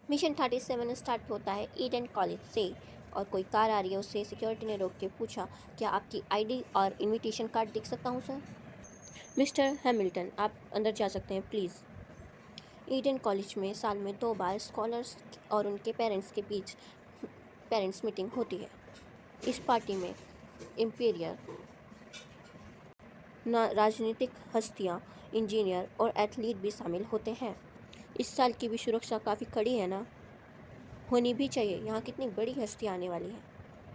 Mission 37 start होता है Eden college से और कोई कार आ रही है। उससे सिक्योरिटी ने रोक के पूछा, क्या आपकी आईडी और इनविटेशन कार्ड दिख सकता हूँ सर? मिस्टर हैमिल्टन, आप अंदर जा सकते हैं प्लीज़। ईडन कॉलेज में साल में 2 बार स्कॉलर्स और उनके पेरेंट्स के बीच पेरेंट्स मीटिंग होती है। इस पार्टी में इम्पीरियल राजनीतिक हस्तियाँ, इंजीनियर और एथलीट भी शामिल होते हैं। इस साल की भी सुरक्षा काफ़ी कड़ी है ना? होनी भी चाहिए, यहाँ कितनी बड़ी हस्ती आने वाली है।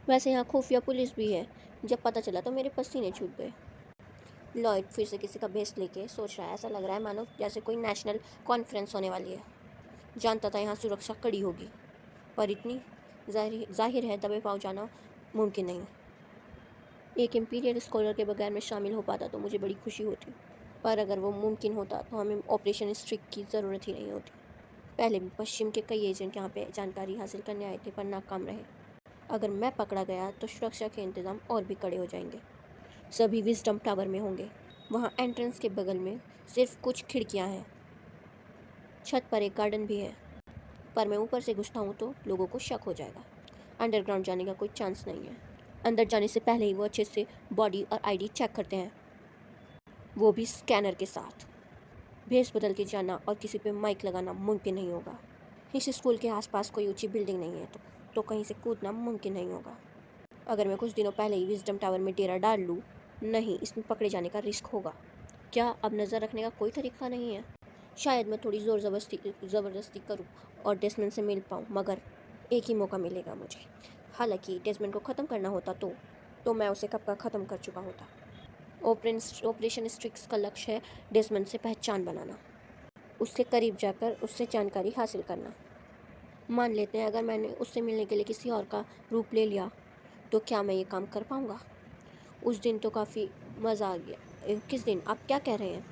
वैसे यहाँ खुफिया पुलिस भी है। जब पता चला तो मेरे पसीने छूट गए। लॉयड फिर से किसी का भेस लेके सोच रहा है। ऐसा लग रहा है मानो जैसे कोई नेशनल कॉन्फ्रेंस होने वाली है। जानता था यहाँ सुरक्षा कड़ी होगी, पर इतनी जाहिर है दबे पाँव जाना मुमकिन नहीं। एक इम्पीरियल स्कॉलर के बगैर मैं शामिल हो पाता तो मुझे बड़ी खुशी होती, पर अगर वो मुमकिन होता तो हमें ऑपरेशन स्ट्रिक की ज़रूरत ही नहीं होती। पहले भी पश्चिम के कई एजेंट यहाँ पे जानकारी हासिल करने आए थे, पर नाकाम रहे। अगर मैं पकड़ा गया तो सुरक्षा के इंतज़ाम और भी कड़े हो जाएंगे। सभी विजडम टावर में होंगे। वहाँ एंट्रेंस के बगल में सिर्फ कुछ खिड़कियाँ हैं। छत पर एक गार्डन भी है, पर मैं ऊपर से घुसता हूँ तो लोगों को शक हो जाएगा। अंडरग्राउंड जाने का कोई चांस नहीं है। अंदर जाने से पहले ही वो अच्छे से बॉडी और आईडी चेक करते हैं, वो भी स्कैनर के साथ। भेस बदल के जाना और किसी पे माइक लगाना मुमकिन नहीं होगा। इस स्कूल के आसपास कोई ऊंची बिल्डिंग नहीं है तो कहीं से कूदना मुमकिन नहीं होगा। अगर मैं कुछ दिनों पहले ही विजडम टावर में डेरा डाल लूँ, नहीं, इसमें पकड़े जाने का रिस्क होगा। क्या अब नज़र रखने का कोई तरीका नहीं है? शायद मैं थोड़ी ज़ोर ज़बरदस्ती करूँ और डेस्मंड से मिल पाऊँ, मगर एक ही मौका मिलेगा मुझे। हालांकि डेस्मंड को ख़त्म करना होता तो मैं उसे कब का ख़त्म कर चुका होता। ऑपरेशन स्ट्रिक्स का लक्ष्य है डेस्मंड से पहचान बनाना, उसके करीब जाकर उससे जानकारी हासिल करना। मान लेते हैं अगर मैंने उससे मिलने के लिए किसी और का रूप ले लिया, तो क्या मैं ये काम कर पाऊँगा? उस दिन तो काफ़ी मज़ा आ गया। किस दिन? आप क्या कह रहे हैं?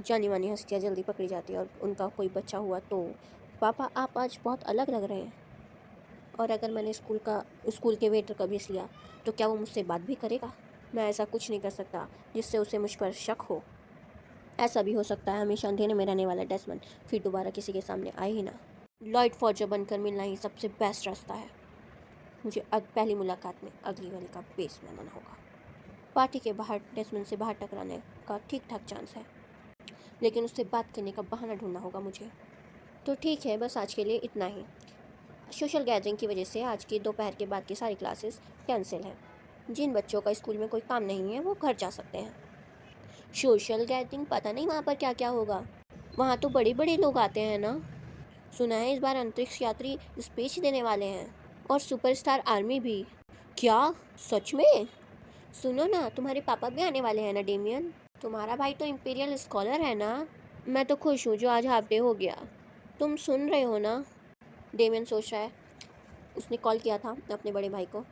जानी मानी हस्तियाँ जल्दी पकड़ी जाती है और उनका कोई बच्चा हुआ तो? पापा, आप आज बहुत अलग लग रहे हैं। और अगर मैंने स्कूल के वेटर का भेस लिया, तो क्या वो मुझसे बात भी करेगा? मैं ऐसा कुछ नहीं कर सकता जिससे उसे मुझ पर शक हो। ऐसा भी हो सकता है हमेशा अंधेरे में रहने वाला डेस्मंड फिर दोबारा किसी के सामने आए ही ना। लॉयड फॉर्जर बनकर मिलना ही सबसे बेस्ट रास्ता है। मुझे पहली मुलाकात में अगली वाली का बेस बनाना होगा। पार्टी के बाहर डेस्मंड से बाहर टकराने का ठीक ठाक चांस है, लेकिन उससे बात करने का बहाना ढूंढना होगा मुझे। तो ठीक है, बस आज के लिए इतना ही। सोशल गैदरिंग की वजह से आज की दोपहर के बाद की सारी क्लासेस कैंसिल हैं। जिन बच्चों का स्कूल में कोई काम नहीं है वो घर जा सकते हैं। Social gathering? पता नहीं वहाँ पर क्या क्या होगा। वहाँ तो बड़े बड़े लोग आते हैं ना। सुना है इस बार अंतरिक्ष यात्री स्पीच देने वाले हैं, और सुपरस्टार आर्मी भी। क्या? सच में? सुनो ना, तुम्हारे पापा भी आने वाले हैं ना डेमियन? तुम्हारा भाई तो इंपीरियल स्कॉलर है ना। मैं तो खुश हूँ जो आज हाफ डे हो गया। तुम सुन रहे हो ना? डेमियन सोच रहा है। उसने कॉल किया था अपने बड़े भाई को।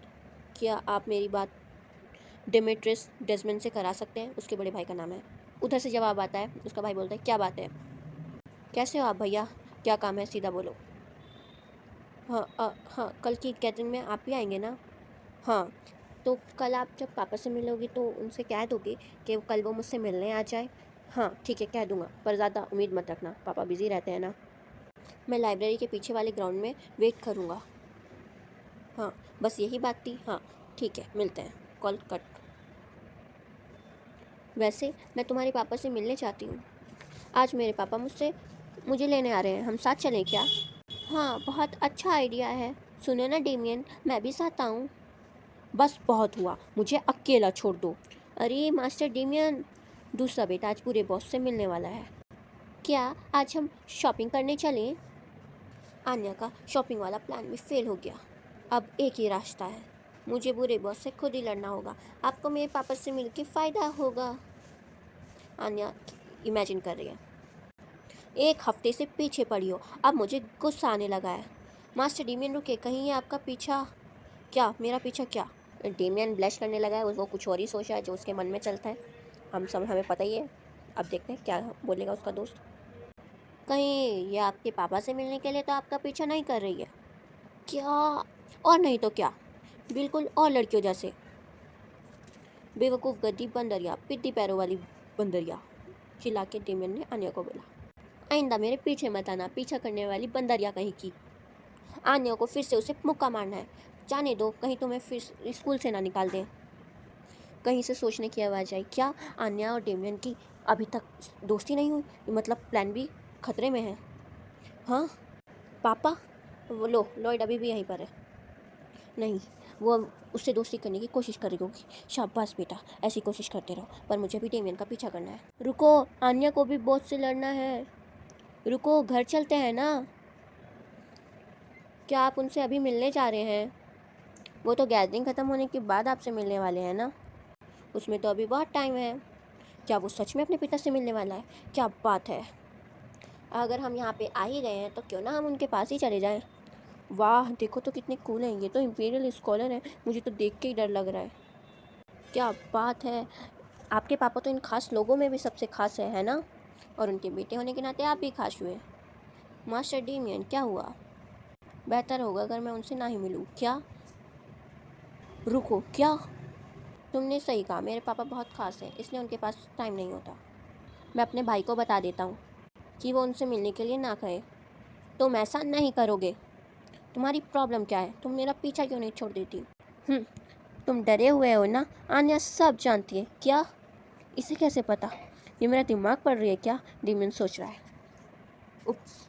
क्या आप मेरी बात डेमेट्रियस डेस्मंड से करा सकते हैं? उसके बड़े भाई का नाम है। उधर से जवाब आता है। उसका भाई बोलता है, क्या बात है? कैसे हो आप भैया? क्या काम है? सीधा बोलो। हाँ, कल की गैदरिंग में आप भी आएंगे ना? हाँ, तो कल आप जब पापा से मिलोगी तो उनसे कह दोगे कि कल वो मुझसे मिलने आ जाए। हाँ ठीक है, कह दूँगा, पर ज़्यादा उम्मीद मत रखना, पापा बिज़ी रहते हैं ना। मैं लाइब्रेरी के पीछे वाले ग्राउंड में वेट करूँगा। हाँ, बस यही बात थी। हाँ ठीक है, मिलते हैं। Call cut. वैसे मैं तुम्हारे पापा से मिलने चाहती हूँ। आज मेरे पापा मुझे लेने आ रहे हैं, हम साथ चलें क्या? हाँ, बहुत अच्छा आइडिया है। सुनो ना डेमियन, मैं भी साथ आऊँ? बस बहुत हुआ, मुझे अकेला छोड़ दो। अरे मास्टर डेमियन, दूसरा बेटा आज पूरे बॉस से मिलने वाला है। क्या आज हम शॉपिंग करने चलें? आन्या का शॉपिंग वाला प्लान भी फेल हो गया। अब एक ही रास्ता है, मुझे बुरे बॉस से खुद ही लड़ना होगा। आपको मेरे पापा से मिलकर फ़ायदा होगा। आन्या इमेजिन कर रही है। एक हफ्ते से पीछे पड़ी हो, अब मुझे गुस्सा आने लगा है। मास्टर डेमियन रुके, कहीं ये आपका पीछा? क्या मेरा पीछा? क्या? डेमियन ब्लश करने लगा है। वो कुछ और ही सोच रहा है जो उसके मन में चलता है। हमें पता ही है। अब देखते हैं क्या बोलेगा उसका दोस्त। कहीं ये आपके पापा से मिलने के लिए तो आपका पीछा नहीं कर रही है क्या? और नहीं तो क्या, बिल्कुल और लड़कियों जैसे। बेवकूफ़, गद्दी, बंदरिया, पिद्दी पैरों वाली बंदरिया, चिल्ला के डेमियन ने आन्या को बोला। आइंदा मेरे पीछे मत आना, पीछा करने वाली बंदरिया कहीं की। आन्या को फिर से उसे मुक्का मारना है। जाने दो, कहीं तुम्हें फिर स्कूल से ना निकाल दें। कहीं से सोचने की आवाज़ आई, क्या आन्या और डेमियन की अभी तक दोस्ती नहीं हुई? मतलब प्लान भी खतरे में है। हाँ पापा, वो लो लॉयड अभी भी यहीं पर है। नहीं, वो उससे दोस्ती करने की कोशिश कर रही होगी। शाबाश बेटा, ऐसी कोशिश करते रहो, पर मुझे भी डेमियन का पीछा करना है। रुको, आन्या को भी बॉस से लड़ना है। रुको, घर चलते हैं ना। क्या आप उनसे अभी मिलने जा रहे हैं? वो तो गैदरिंग ख़त्म होने के बाद आपसे मिलने वाले हैं ना। उसमें तो अभी बहुत टाइम है। क्या वो सच में अपने पिता से मिलने वाला है? क्या बात है। अगर हम यहाँ पे आ ही गए हैं तो क्यों ना हम उनके पास ही चले जाएं। वाह, देखो तो कितने कूल हैं, ये तो इंपीरियल स्कॉलर हैं। मुझे तो देख के ही डर लग रहा है। क्या बात है, आपके पापा तो इन खास लोगों में भी सबसे खास है ना? और उनके बेटे होने के नाते आप भी खास हुए। मास्टर डेमियन, क्या हुआ? बेहतर होगा अगर मैं उनसे ना ही मिलूँ। क्या? रुको, क्या? तुमने सही कहा, मेरे पापा बहुत खास हैं, इसलिए उनके पास टाइम नहीं होता। मैं अपने भाई को बता देता हूँ कि वो उनसे मिलने के लिए ना कहे। तुम ऐसा नहीं करोगे। तुम्हारी प्रॉब्लम क्या है? तुम मेरा पीछा क्यों नहीं छोड़ देती? तुम डरे हुए हो ना? आन्या सब जानती है। क्या? इसे कैसे पता? ये मेरा दिमाग पढ़ रही है क्या? डेमियन सोच रहा है। उप्स,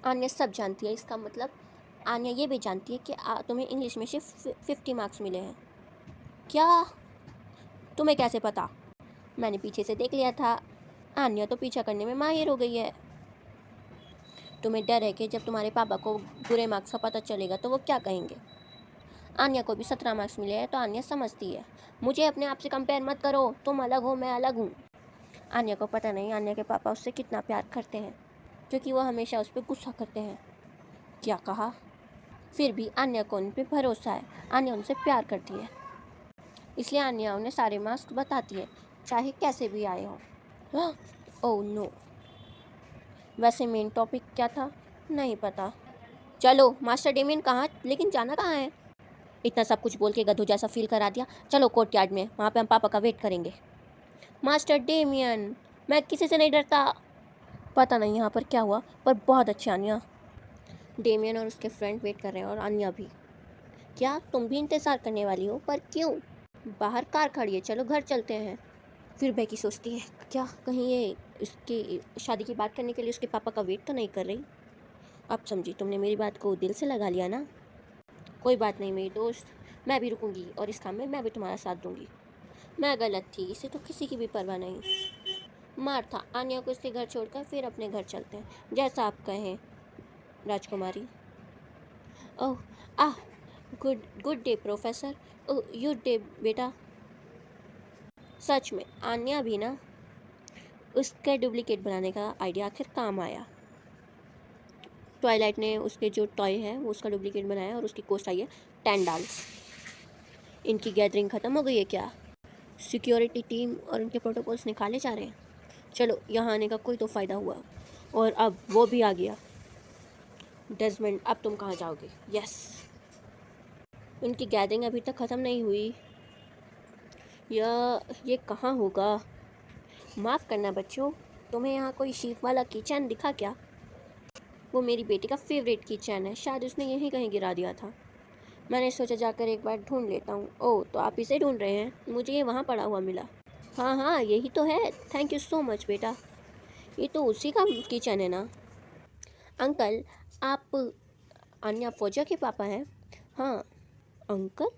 आन्या सब जानती है, इसका मतलब आन्या ये भी जानती है कि तुम्हें इंग्लिश में सिर्फ 50 मार्क्स मिले हैं। क्या? तुम्हें कैसे पता? मैंने पीछे से देख लिया था। आन्या तो पीछा करने में माहिर हो गई है। तुम्हें डर है कि जब तुम्हारे पापा को बुरे मार्क्स का पता चलेगा तो वो क्या कहेंगे। आन्या को भी 17 मार्क्स मिले हैं तो आन्या समझती है। मुझे अपने आप से कंपेयर मत करो, तुम अलग हो, मैं अलग हूँ। आन्या को पता नहीं आन्या के पापा उससे कितना प्यार करते हैं, क्योंकि वो हमेशा उस पर गुस्सा करते हैं। क्या कहा? फिर भी आन्या को उन पर भरोसा है। आन्या उनसे प्यार करती है, इसलिए आन्या उन्हें सारे मार्क्स बताती है, चाहे कैसे भी आए हों। ओह नो, वैसे मेन टॉपिक क्या था? नहीं पता। चलो, मास्टर डेमियन कहाँ, लेकिन जाना कहाँ है? इतना सब कुछ बोल के गधों जैसा फील करा दिया। चलो कोर्ट यार्ड में, वहाँ पे हम पापा का वेट करेंगे। मास्टर डेमियन, मैं किसी से नहीं डरता। पता नहीं यहाँ पर क्या हुआ, पर बहुत अच्छी आन्या। डेमियन और उसके फ्रेंड वेट कर रहे हैं और आन्या भी। क्या तुम भी इंतज़ार करने वाली हो? पर क्यों? बाहर कार खड़ी है, चलो घर चलते हैं। फिर बेकी सोचती है, क्या कहीं ये इसकी शादी की बात करने के लिए उसके पापा का वेट तो नहीं कर रही? अब समझी, तुमने मेरी बात को दिल से लगा लिया ना। कोई बात नहीं मेरी दोस्त, मैं भी रुकूंगी और इस काम में मैं भी तुम्हारा साथ दूंगी। मैं गलत थी, इसे तो किसी की भी परवाह नहीं। मार्था, आन्या को इसके घर छोड़कर फिर अपने घर चलते हैं, जैसा आप कहें राजकुमारी। ओह, आह, गुड गुड डे प्रोफेसर। ओह, गुड डे बेटा। सच में आन्या भी ना, उसका डुप्लीकेट बनाने का आइडिया आखिर काम आया। ट्वाइलाइट ने उसके जो टॉय है वो उसका डुप्लीकेट बनाया और उसकी कॉस्ट आई है 10 डॉलर्स। इनकी गैदरिंग ख़त्म हो गई है क्या? सिक्योरिटी टीम और उनके प्रोटोकॉल्स निकाले जा रहे हैं। चलो, यहाँ आने का कोई तो फ़ायदा हुआ। और अब वो भी आ गया। डेज़मंड, अब तुम कहाँ जाओगे? यस, उनकी गैदरिंग अभी तक ख़त्म नहीं हुई। ये कहाँ होगा? माफ़ करना बच्चों, तुम्हें यहाँ कोई शीप वाला किचन दिखा क्या? वो मेरी बेटी का फेवरेट किचन है, शायद उसने यहीं कहीं गिरा दिया था। मैंने सोचा जाकर एक बार ढूंढ लेता हूँ। ओह, तो आप इसे ढूंढ रहे हैं? मुझे ये वहाँ पड़ा हुआ मिला। हाँ हाँ, यही तो है। थैंक यू सो मच बेटा। ये तो उसी का किचन है ना? अंकल, आप अन्या फौजा के पापा हैं? हाँ। अंकल?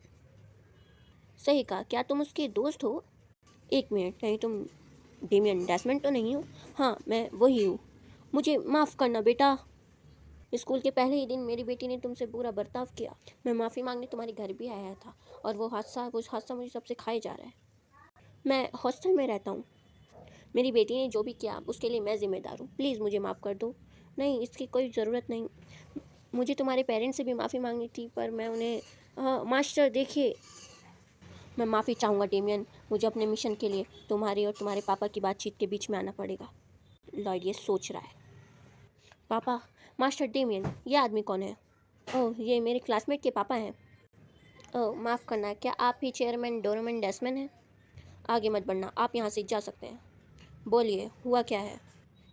सही कहा, क्या तुम उसके दोस्त हो? एक मिनट, कहीं तुम डेमियन डेसमंड तो नहीं हो? हाँ, मैं वही हूँ। मुझे माफ़ करना बेटा, स्कूल के पहले ही दिन मेरी बेटी ने तुमसे बुरा बर्ताव किया। मैं माफ़ी मांगने तुम्हारे घर भी आया था और वो हादसा मुझे सबसे खाए जा रहा है। मैं हॉस्टल में रहता हूँ। मेरी बेटी ने जो भी किया उसके लिए मैं ज़िम्मेदार हूँ। प्लीज़ मुझे माफ़ कर दो। नहीं, इसकी कोई ज़रूरत नहीं। मुझे तुम्हारे पेरेंट्स से भी माफ़ी मांगनी थी, पर मैं उन्हें मास्टर देखिए, मैं माफ़ी चाहूँगा डेमियन। मुझे अपने मिशन के लिए तुम्हारे और तुम्हारे पापा की बातचीत के बीच में आना पड़ेगा। लॉयड ये सोच रहा है। पापा, मास्टर डेमियन, ये आदमी कौन है? ओह, ये मेरे क्लासमेट के पापा हैं। ओह, माफ़ करना, क्या आप ही चेयरमैन डोरेमन डेसमंड हैं? आगे मत बढ़ना, आप यहाँ से जा सकते हैं। बोलिए, हुआ क्या है?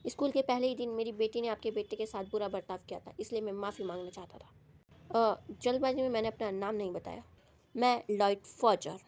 स्कूल के पहले ही दिन मेरी बेटी ने आपके बेटे के साथ बुरा बर्ताव किया था, इसलिए मैं माफ़ी मांगना चाहता था। जल्दबाजी में मैंने अपना नाम नहीं बताया। मैं लॉयड फॉजर।